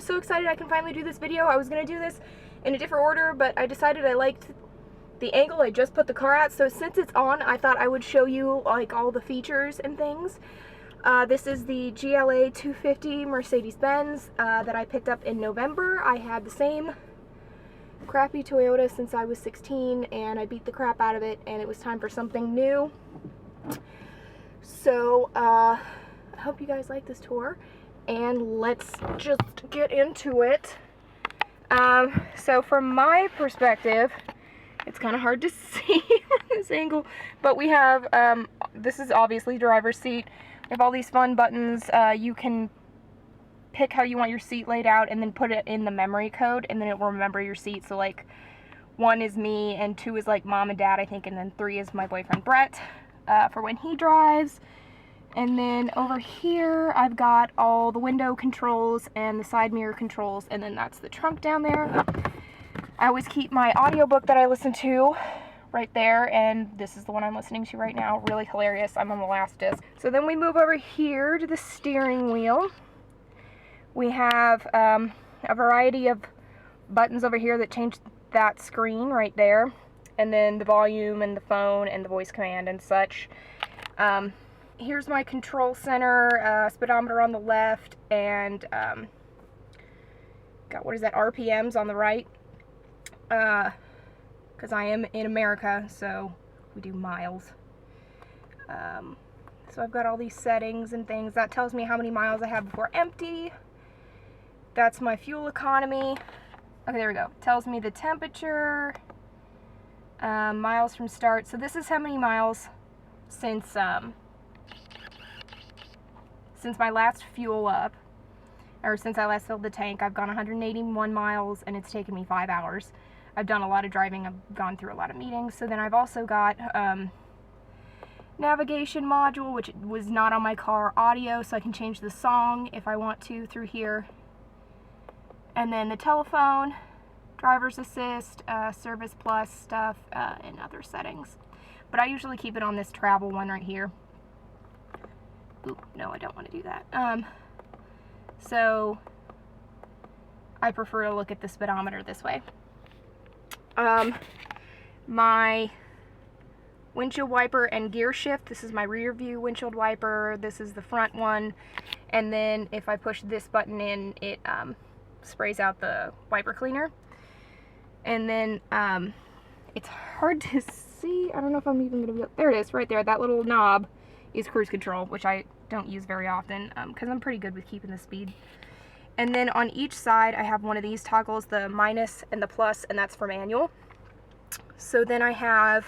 so excited I can finally do this video. I was going to do this in a different order, but I decided I liked the angle I just put the car at, so since it's on, I thought I would show you like all the features and things. This is the GLA 250 Mercedes-Benz that I picked up in November. I had the same crappy Toyota since I was 16, and I beat the crap out of it, and it was time for something new. So, I hope you guys like this tour, and let's just get into it. So from my perspective, it's kind of hard to see from this angle, but we have, this is obviously driver's seat. We have all these fun buttons. You can pick how you want your seat laid out and then put it in the memory code, and then it will remember your seat. So like 1 is me, and 2 is like mom and dad, I think, and then 3 is my boyfriend Brett for when he drives. And then over here I've got all the window controls and the side mirror controls, and then that's the trunk down there. I always keep my audiobook that I listen to right there, and this is the one I'm listening to right now. Really hilarious. I'm on the last disc. So then we move over here to the steering wheel. We have a variety of buttons over here that change that screen right there, and then the volume and the phone and the voice command and such. Here's my control center, speedometer on the left, and got, what is that, RPMs on the right, because I am in America, so we do miles. So I've got all these settings and things. That tells me how many miles I have before empty. That's my fuel economy. Okay, there we go. Tells me the temperature, miles from start. So this is how many miles since my last fuel up, or since I last filled the tank. I've gone 181 miles, and it's taken me 5 hours. I've done a lot of driving. I've gone through a lot of meetings. So then I've also got navigation module, which was not on my car, audio, so I can change the song if I want to through here. And then the telephone, driver's assist, service plus stuff, and other settings. But I usually keep it on this travel one right here. Oop, no, I don't want to do that. So I prefer to look at the speedometer this way. My windshield wiper and gear shift. This is my rear view windshield wiper. This is the front one. And then if I push this button in, it sprays out the wiper cleaner. And then it's hard to see. I don't know if I'm even gonna be, there it is right there. That little knob is cruise control, which I don't use very often because I'm pretty good with keeping the speed. And then on each side I have one of these toggles, the minus and the plus, and that's for manual. So then I have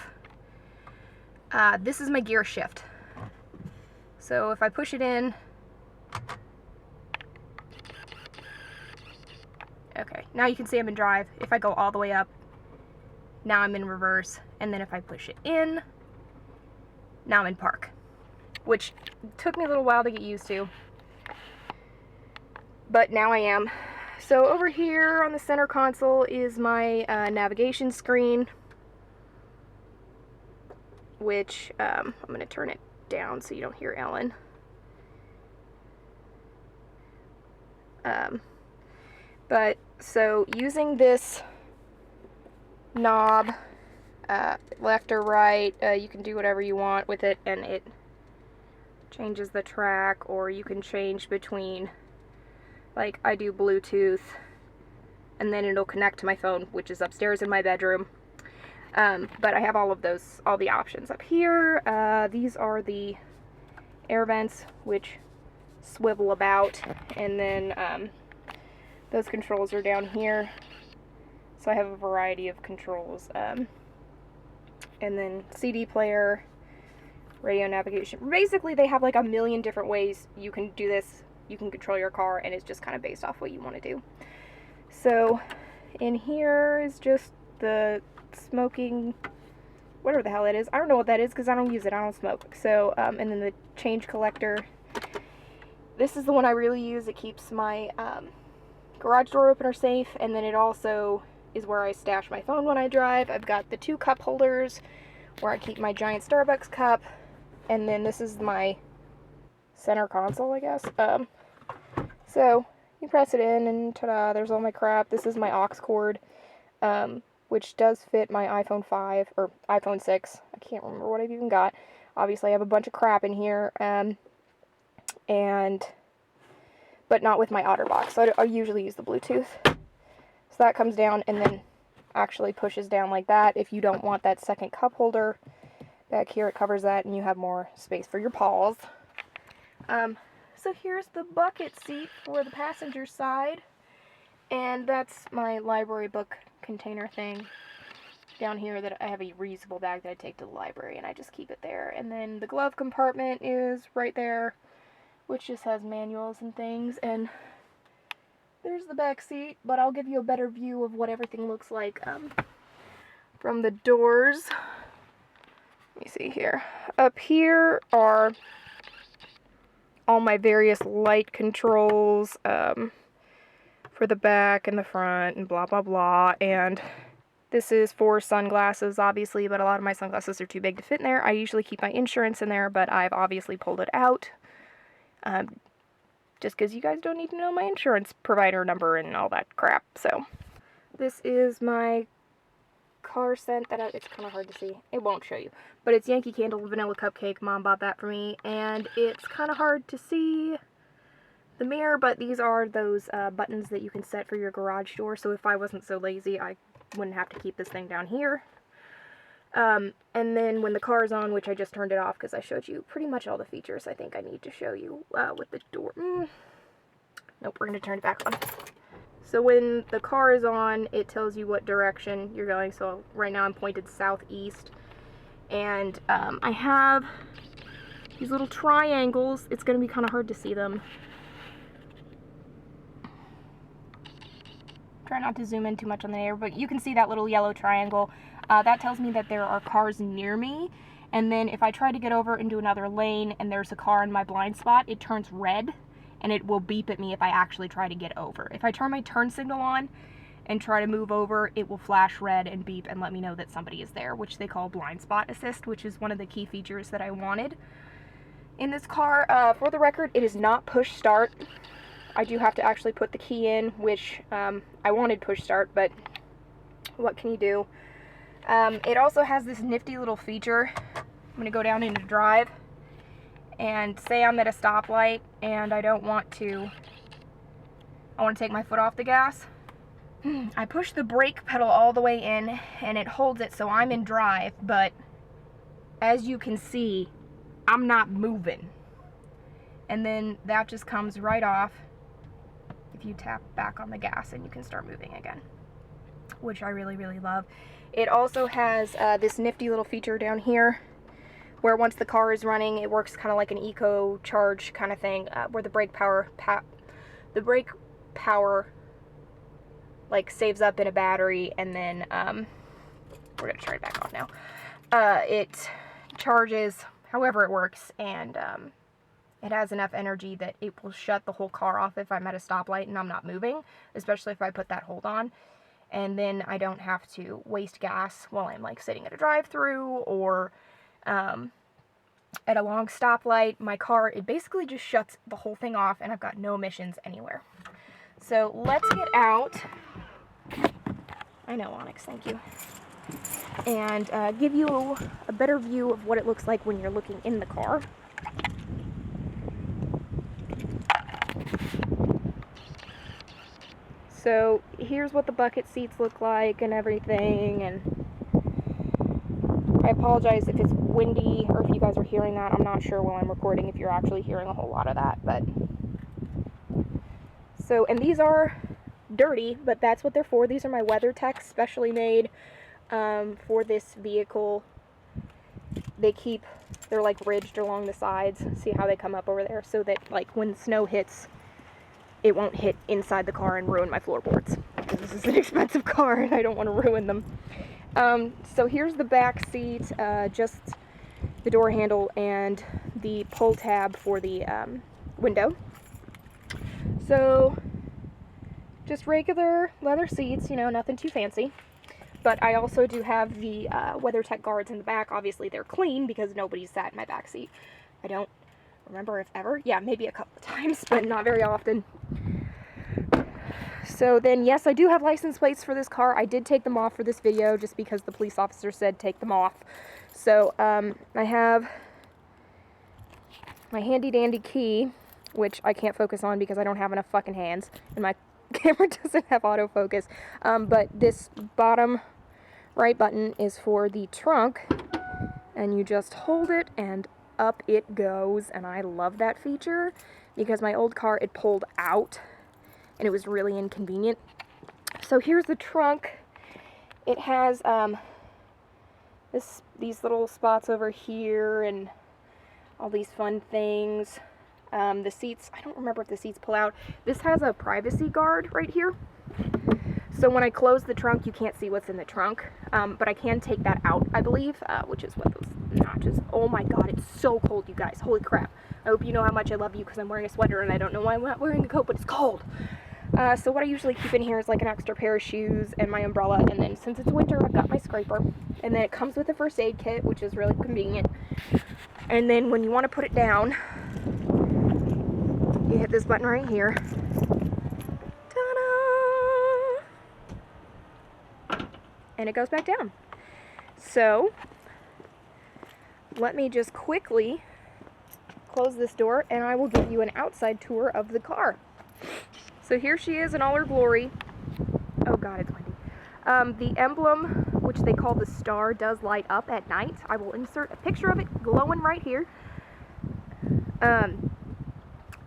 this is my gear shift. So if I push it in, okay, now you can see I'm in drive. If I go all the way up, now I'm in reverse, and then if I push it in, now I'm in park, which took me a little while to get used to, but now I am. So over here on the center console is my navigation screen, which I'm going to turn it down so you don't hear Ellen. But so using this knob, left or right, you can do whatever you want with it, and it changes the track, or you can change between, like I do Bluetooth, and then it'll connect to my phone, which is upstairs in my bedroom. But I have all of those, all the options up here. These are the air vents, which swivel about, and then those controls are down here. So I have a variety of controls. And then CD player, radio navigation. Basically, they have like a million different ways you can do this. You can control your car, and it's just kind of based off what you want to do. So in here is just the smoking, whatever the hell it is. I don't know what that is because I don't use it. I don't smoke. So, and then the change collector. This is the one I really use. It keeps my garage door opener safe, and then it also is where I stash my phone when I drive. I've got the 2 cup holders where I keep my giant Starbucks cup, and then this is my center console, I guess. So you press it in and ta-da, there's all my crap. This is my aux cord, which does fit my iPhone 5, or iPhone 6. I can't remember what I've even got. Obviously, I have a bunch of crap in here, but not with my OtterBox. So I usually use the Bluetooth. So that comes down and then actually pushes down like that. If you don't want that second cup holder back here, it covers that and you have more space for your paws. So here's the bucket seat for the passenger side, and that's my library book container thing down here that I have a reusable bag that I take to the library and I just keep it there. And then the glove compartment is right there, which just has manuals and things, and there's the back seat, but I'll give you a better view of what everything looks like from the doors. Let me see here. Up here are all my various light controls for the back and the front and blah blah blah, and this is for sunglasses obviously, but a lot of my sunglasses are too big to fit in there. I usually keep my insurance in there, but I've obviously pulled it out just because you guys don't need to know my insurance provider number and all that crap. So this is my car scent that it's kind of hard to see. It won't show you, but it's Yankee Candle Vanilla Cupcake. Mom bought that for me, and it's kind of hard to see the mirror, but these are those buttons that you can set for your garage door, so if I wasn't so lazy, I wouldn't have to keep this thing down here. And then when the car is on, which I just turned it off because I showed you pretty much all the features I think I need to show you with the door. Nope, we're going to turn it back on. So when the car is on, it tells you what direction you're going. So right now I'm pointed southeast. And I have these little triangles. It's going to be kind of hard to see them. Try not to zoom in too much on the air, but you can see that little yellow triangle. That tells me that there are cars near me. And then if I try to get over into another lane and there's a car in my blind spot, it turns red. And it will beep at me if I actually try to get over. If I turn my turn signal on and try to move over, it will flash red and beep and let me know that somebody is there, which they call blind spot assist, which is one of the key features that I wanted in this car. For the record, it is not push start. I do have to actually put the key in, which I wanted push start, but what can you do? It also has this nifty little feature. I'm going to go down into drive. And say I'm at a stoplight and I want to take my foot off the gas. I push the brake pedal all the way in and it holds it so I'm in drive, but as you can see, I'm not moving. And then that just comes right off if you tap back on the gas and you can start moving again, which I really, really love. It also has this nifty little feature down here where once the car is running, it works kind of like an eco charge kind of thing, where the brake power like saves up in a battery, and then we're gonna turn it back on now. It charges however it works, and it has enough energy that it will shut the whole car off if I'm at a stoplight and I'm not moving, especially if I put that hold on. And then I don't have to waste gas while I'm like sitting at a drive-through or at a long stoplight. My car, it basically just shuts the whole thing off and I've got no emissions anywhere. So let's get out. I know, Onyx, thank you. And give you a better view of what it looks like when you're looking in the car. So here's what the bucket seats look like and everything, and I apologize if it's windy or if you guys are hearing that. I'm not sure while I'm recording if you're actually hearing a whole lot of that, but so, and these are dirty, but that's what they're for. These are my WeatherTech specially made for this vehicle. They're like ridged along the sides. See how they come up over there, so that like when snow hits, it won't hit inside the car and ruin my floorboards, because this is an expensive car and I don't want to ruin them. So here's the back seat, just the door handle and the pull tab for the window. So just regular leather seats, you know, nothing too fancy. But I also do have the WeatherTech guards in the back. Obviously they're clean because nobody's sat in my back seat. I don't remember if ever. Yeah, maybe a couple of times, but not very often. So then, yes, I do have license plates for this car. I did take them off for this video just because the police officer said take them off. So I have my handy dandy key, which I can't focus on because I don't have enough fucking hands, and my camera doesn't have autofocus. But this bottom right button is for the trunk, and you just hold it and up it goes. And I love that feature because my old car, it pulled out and it was really inconvenient. So here's the trunk. It has these little spots over here and all these fun things. The seats, I don't remember if the seats pull out. This has a privacy guard right here. So when I close the trunk, you can't see what's in the trunk. But I can take that out, I believe, which is what those notches. Oh my god, it's so cold, you guys. Holy crap. I hope you know how much I love you because I'm wearing a sweater and I don't know why I'm not wearing a coat, but it's cold. So what I usually keep in here is like an extra pair of shoes and my umbrella, and then since it's winter, I've got my scraper. And then it comes with a first aid kit, which is really convenient. And then when you want to put it down, you hit this button right here. Ta-da! And it goes back down. So let me just quickly close this door and I will give you an outside tour of the car. So here she is in all her glory. Oh god, it's windy. The emblem, which they call the star, does light up at night. I will insert a picture of it glowing right here. I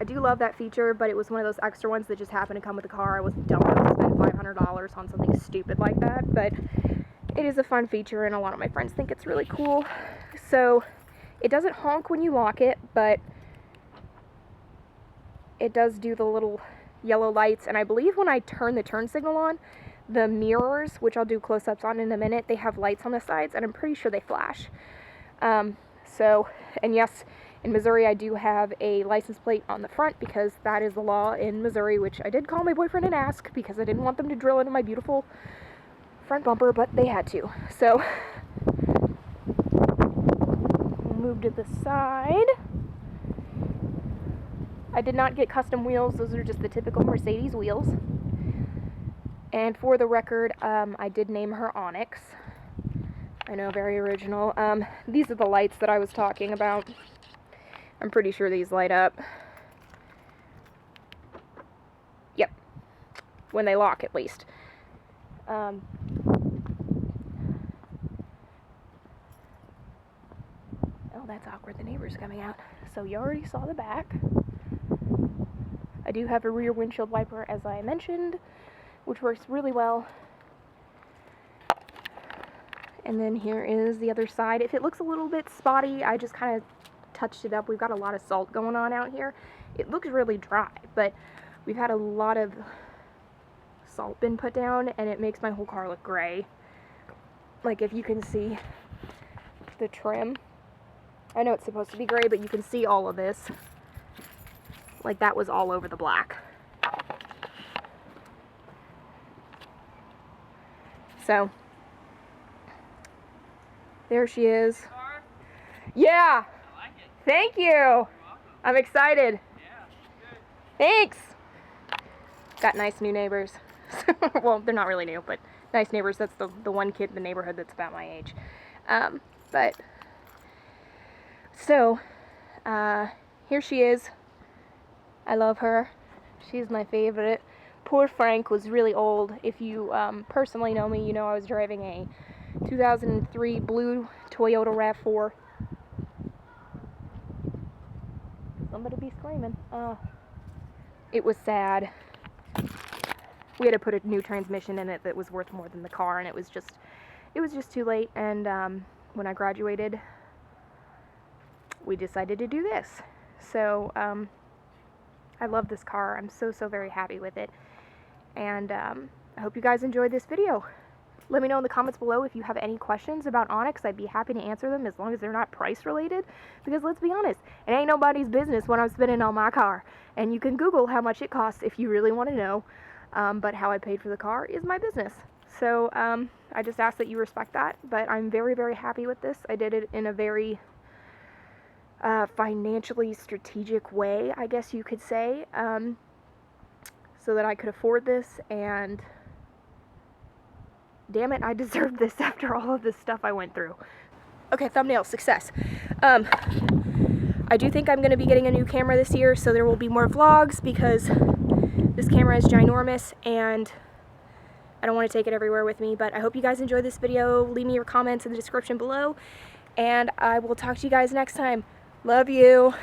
do love that feature, but it was one of those extra ones that just happened to come with the car. I was dumb enough to spend $500 on something stupid like that, but it is a fun feature and a lot of my friends think it's really cool. So it doesn't honk when you lock it, but it does do the little yellow lights, and I believe when I turn the turn signal on, the mirrors, which I'll do close-ups on in a minute, they have lights on the sides, and I'm pretty sure they flash. And yes, in Missouri I do have a license plate on the front because that is the law in Missouri, which I did call my boyfriend and ask because I didn't want them to drill into my beautiful front bumper, but they had to. So we'll move to the side. I did not get custom wheels. Those are just the typical Mercedes wheels. And for the record, I did name her Onyx. I know, very original. These are the lights that I was talking about. I'm pretty sure these light up. Yep. When they lock, at least. Oh, that's awkward. The neighbor's coming out. So you already saw the back. I do have a rear windshield wiper, as I mentioned, which works really well. And then here is the other side. If it looks a little bit spotty, I just kind of touched it up. We've got a lot of salt going on out here. It looks really dry, but we've had a lot of salt been put down, and it makes my whole car look gray. Like, if you can see the trim. I know it's supposed to be gray, but you can see all of this. Like, that was all over the black. So there she is. Yeah. I like it. Thank you. You're welcome. I'm excited. Yeah, good. Thanks. Got nice new neighbors. Well, they're not really new, but nice neighbors. That's the one kid in the neighborhood that's about my age. So here she is. I love her. She's my favorite. Poor Frank was really old. If you personally know me, you know I was driving a 2003 blue Toyota RAV4. Somebody be screaming. It was sad. We had to put a new transmission in it that was worth more than the car, and it was just too late. And when I graduated, we decided to do this. So I love this car. I'm so very happy with it. And I hope you guys enjoyed this video. Let me know in the comments below if you have any questions about Onyx. I'd be happy to answer them as long as they're not price related. Because let's be honest, it ain't nobody's business what I'm spending on my car. And you can Google how much it costs if you really want to know. But how I paid for the car is my business. So I just ask that you respect that. But I'm very happy with this. I did it in a very financially strategic way, I guess you could say. so that I could afford this, and damn it, I deserve this after all of this stuff I went through. Okay, thumbnail success. I do think I'm going to be getting a new camera this year, so there will be more vlogs because this camera is ginormous and I don't want to take it everywhere with me. But I hope you guys enjoyed this video. Leave me your comments in the description below, and I will talk to you guys next time. Love you.